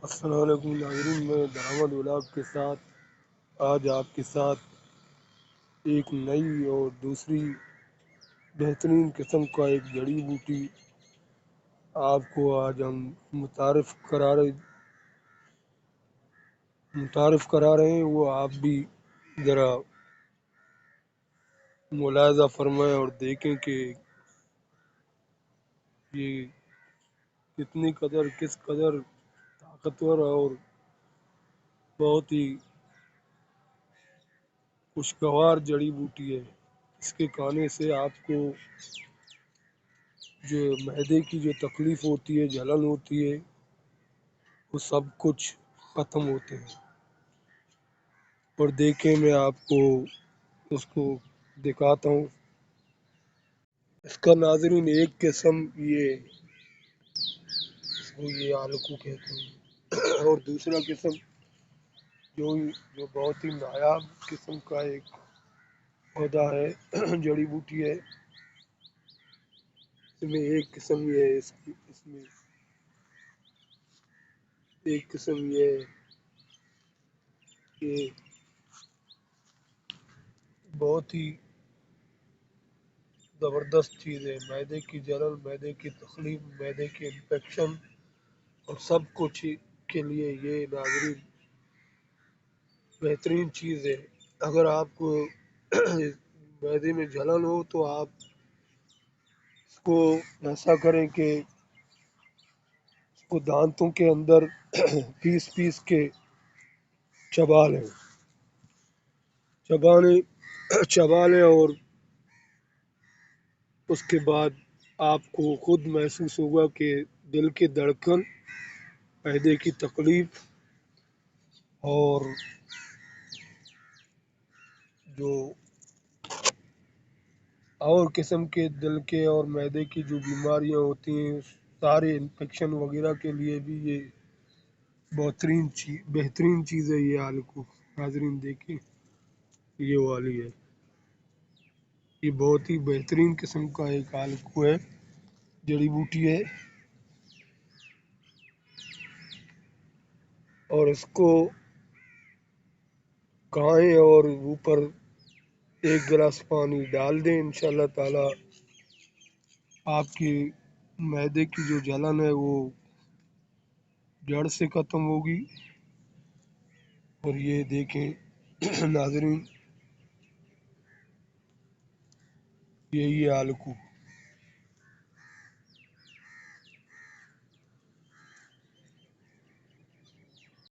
السلام علیکم ناظرین، میں درآمد ولاگ کے ساتھ آج آپ کے ساتھ ایک نئی اور دوسری بہترین قسم کا ایک جڑی بوٹی آپ کو آج ہم متعارف کرا رہے ہیں۔ وہ آپ بھی ذرا ملاحظہ فرمائیں اور دیکھیں کہ یہ کس قدر طاقتور اور بہت ہی خوشگوار جڑی بوٹی ہے۔ اس کے کھانے سے آپ کو جو معدے کی جو تکلیف ہوتی ہے، جلن ہوتی ہے، وہ سب کچھ ختم ہوتے ہیں۔ اور دیکھیں، میں آپ کو اس کو دکھاتا ہوں۔ اس کا ناظرین ایک قسم یہ آلکو کہتے ہیں، اور دوسرا قسم جو بہت ہی نایاب قسم کا ایک پودا ہے، جڑی بوٹی ہے۔ اس میں ایک قسم یہ ہے، اس میں ایک قسم یہ ہے کہ بہت ہی زبردست چیز ہے۔ معدے کی جلن، معدے کی تکلیف، معدے کی انفیکشن اور سب کچھ کے لیے یہ ناظرین بہترین چیز ہے۔ اگر آپ کو معدے میں جلن ہو تو آپ اس کو ایسا کریں کہ اس کو دانتوں کے اندر پیس کے چبا لیں اور اس کے بعد آپ کو خود محسوس ہوگا کہ دل کی دھڑکن، معدے کی تکلیف اور جو اور قسم کے دل کے اور معدے کی جو بیماریاں ہوتی ہیں، سارے انفیکشن وغیرہ کے لیے بھی یہ بہترین چیز ہے۔ یہ آلکو ناظرین دیکھیں، یہ والی ہے، یہ بہت ہی بہترین قسم کا ایک آلکو ہے، جڑی بوٹی ہے۔ اور اس کو کھائیں اور اوپر ایک گلاس پانی ڈال دیں، انشاءاللہ تعالی آپ کی معدے کی جو جلن ہے وہ جڑ سے ختم ہوگی۔ اور یہ دیکھیں ناظرین، یہی ہے آلکو۔